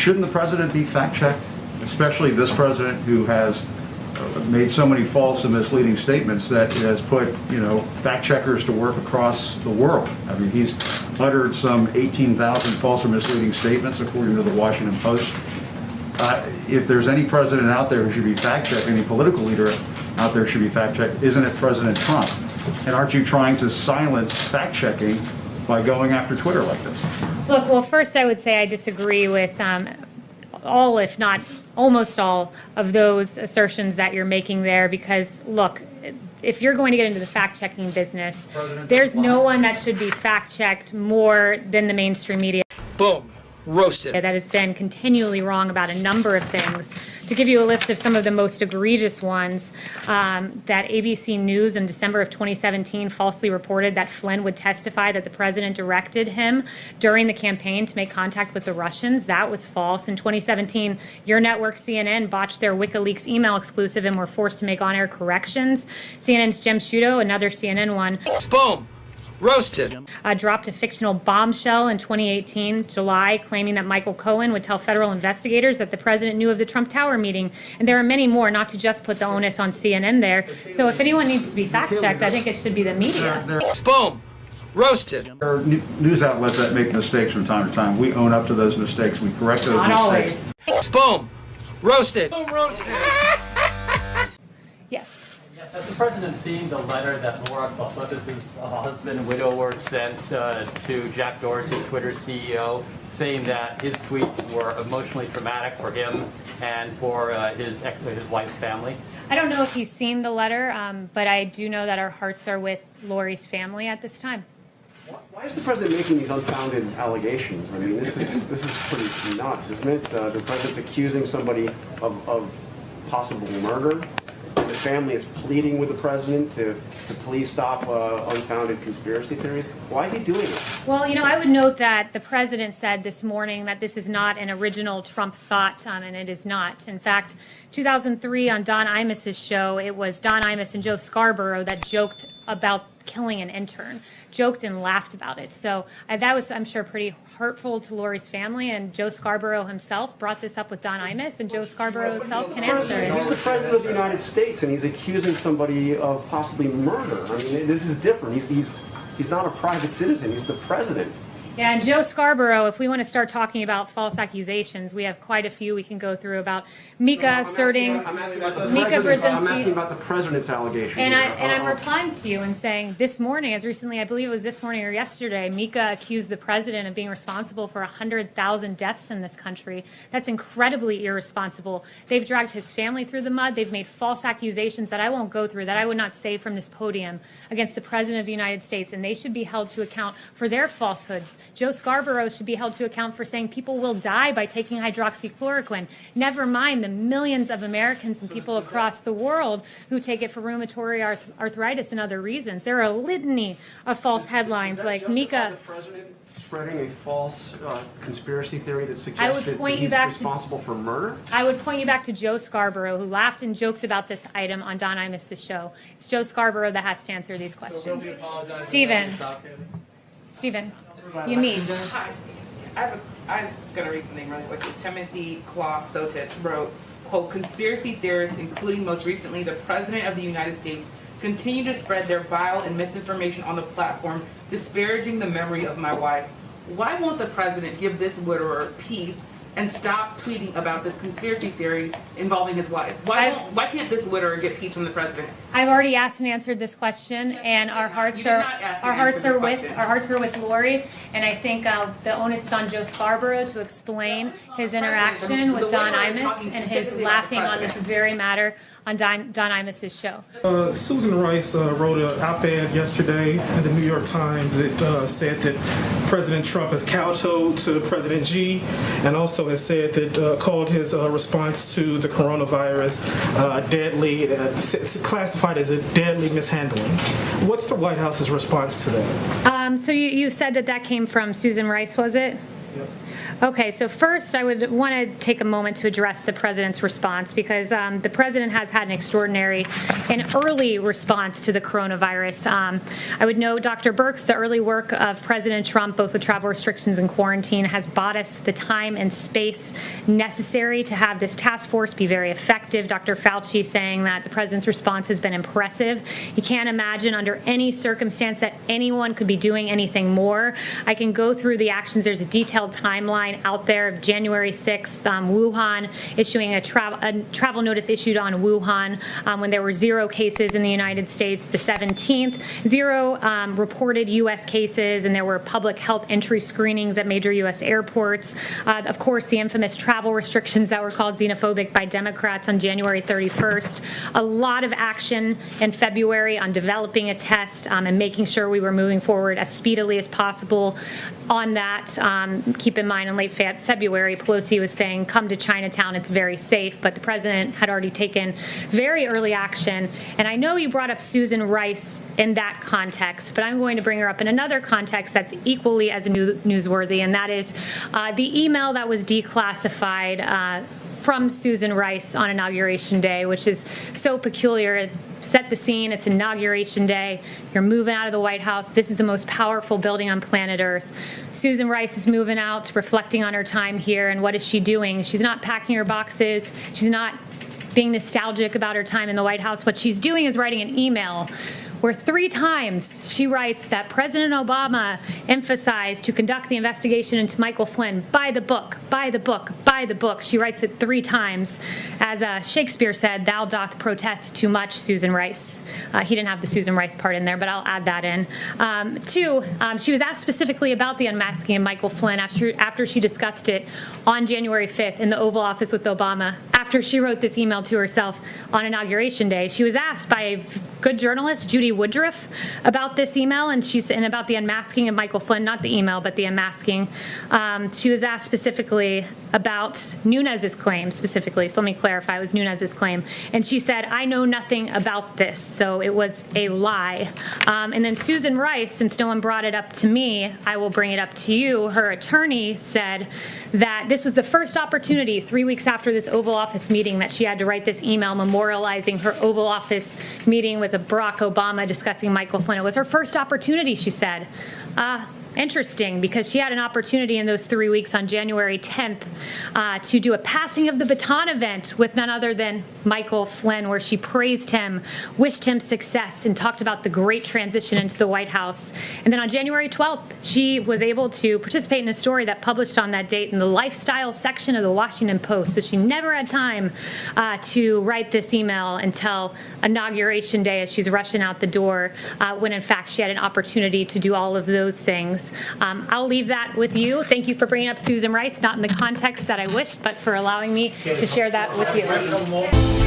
shouldn't the president be fact-checked, especially this president who has made so many false and misleading statements that has put, fact checkers to work across the world? I mean, he's uttered some 18,000 false or misleading statements, according to the Washington Post. If there's any president out there who should be fact-checked, any political leader out there should be fact-checked, isn't it President Trump? And aren't you trying to silence fact-checking by going after Twitter like this? Look, well, first I would say I disagree with all, if not almost all, of those assertions that you're making there, because, look, if you're going to get into the fact-checking business, there's no one that should be fact-checked more than the mainstream media. Boom. Roasted. That has been continually wrong about a number of things. To give you a list of some of the most egregious ones, that ABC News in December of 2017 falsely reported that Flynn would testify that the president directed him during the campaign to make contact with the Russians. That was false. In 2017, your network CNN botched their WikiLeaks email exclusive and were forced to make on-air corrections. CNN's Jim Sciutto, another CNN one. Boom. Roasted. Dropped a fictional bombshell in 2018, July, claiming that Michael Cohen would tell federal investigators that the president knew of the Trump Tower meeting. And there are many more, not to just put the onus on CNN there. So if anyone needs to be fact-checked, I think it should be the media. Boom. Roasted. There are news outlets that make mistakes from time to time. We own up to those mistakes. We correct those mistakes. Not always. Boom. Roasted. Yes. Has the president seen the letter that Laura Klasotis' husband, widower, sent to Jack Dorsey, Twitter's CEO, saying that his tweets were emotionally traumatic for him and for his wife's family? I don't know if he's seen the letter, but I do know that our hearts are with Lori's family at this time. Why is the president making these unfounded allegations? I mean, this is pretty nuts, isn't it? The president's accusing somebody of possible murder. The family is pleading with the president to please stop unfounded conspiracy theories. Why is he doing it? Well, I would note that the president said this morning that this is not an original Trump thought, and it is not. In fact, 2003 on Don Imus's show, it was Don Imus and Joe Scarborough that joked about killing an intern, joked and laughed about it. So that was, I'm sure, pretty hurtful to Lori's family, and Joe Scarborough himself brought this up with Don Imus, and Joe Scarborough himself can answer it. He's the president of the United States, and he's accusing somebody of possibly murder. I mean, this is different. He's not a private citizen. He's the president. Yeah, and Joe Scarborough, if we want to start talking about false accusations, we have quite a few we can go through about Mika asserting. I'm asking about the president's allegation. And I'm replying to you and saying this morning, as recently, I believe it was this morning or yesterday, Mika accused the president of being responsible for 100,000 deaths in this country. That's incredibly irresponsible. They've dragged his family through the mud. They've made false accusations that I won't go through, that I would not say from this podium, against the president of the United States, and they should be held to account for their falsehoods. Joe Scarborough should be held to account for saying people will die by taking hydroxychloroquine. Never mind the millions of Americans and people across the world who take it for rheumatoid arthritis and other reasons. There are a litany of false headlines like Mika. The president spreading a false conspiracy theory that suggests that he's responsible for murder? I would point you back to Joe Scarborough, who laughed and joked about this item on Don Imus's show. It's Joe Scarborough that has to answer these questions. Stephen, you need. Hi. I'm going to read something really quickly. Timothy Klasotis wrote, quote, conspiracy theorists, including most recently the President of the United States, continue to spread their vile and misinformation on the platform, disparaging the memory of my wife. Why won't the President give this widower peace and stop tweeting about this conspiracy theory involving his wife? Why can't this widower get peace from the president? I've already asked and answered this question, and our hearts are with Lori, and I think the onus is on Joe Scarborough to explain his interaction with Don Imus and his laughing on this very matter on Don Imus's show. Susan Rice wrote an op-ed yesterday in the New York Times that said that President Trump has kowtowed to President Xi, and also has said that called his response to the coronavirus deadly, classified as a deadly mishandling. What's the White House's response to that? So you said that came from Susan Rice, was it? Okay, so first I would want to take a moment to address the president's response because the president has had an extraordinary and early response to the coronavirus. I would note, Dr. Birx, the early work of President Trump, both with travel restrictions and quarantine, has bought us the time and space necessary to have this task force be very effective. Dr. Fauci saying that the president's response has been impressive. You can't imagine under any circumstance that anyone could be doing anything more. I can go through the actions. There's a detailed timeline out there of January 6th, Wuhan issuing a travel notice issued on Wuhan when there were 0 cases in the United States. The 17th, 0 reported U.S. cases, and there were public health entry screenings at major U.S. airports. Of course, the infamous travel restrictions that were called xenophobic by Democrats on January 31st. A lot of action in February on developing a test and making sure we were moving forward as speedily as possible on that. Keep in mind, in late February, Pelosi was saying, come to Chinatown, it's very safe, but the president had already taken very early action. And I know you brought up Susan Rice in that context, but I'm going to bring her up in another context that's equally as newsworthy, and that is the email that was declassified from Susan Rice on Inauguration Day, which is so peculiar. Set the scene. It's Inauguration Day. You're moving out of the White House. This is the most powerful building on planet Earth. Susan Rice is moving out, reflecting on her time here, and what is she doing? She's not packing her boxes. She's not being nostalgic about her time in the White House. What she's doing is writing an email where 3 times she writes that President Obama emphasized to conduct the investigation into Michael Flynn by the book, by the book, by the book. She writes it 3 times. As Shakespeare said, thou doth protest too much, Susan Rice. He didn't have the Susan Rice part in there, but I'll add that in. 2, she was asked specifically about the unmasking of Michael Flynn after she discussed it on January 5th in the Oval Office with Obama. After she wrote this email to herself on Inauguration Day, she was asked by a good journalist, Judy Woodruff, about this email, and about the unmasking of Michael Flynn, not the email, but the unmasking. She was asked specifically about Nunes's claim, specifically. So let me clarify, it was Nunes's claim. And she said, I know nothing about this, so it was a lie. And then Susan Rice, since no one brought it up to me, I will bring it up to you. Her attorney said that this was the first opportunity 3 weeks after this Oval Office meeting that she had to write this email memorializing her Oval Office meeting with Barack Obama discussing Michael Flynn. It was her first opportunity, she said. Interesting, because she had an opportunity in those 3 weeks on January 10th to do a passing of the baton event with none other than Michael Flynn, where she praised him, wished him success, and talked about the great transition into the White House. And then on January 12th, she was able to participate in a story that published on that date in the lifestyle section of the Washington Post. So she never had time to write this email until Inauguration Day as she's rushing out the door, when in fact she had an opportunity to do all of those things. I'll leave that with you. Thank you for bringing up Susan Rice, not in the context that I wished, but for allowing me to share that with you.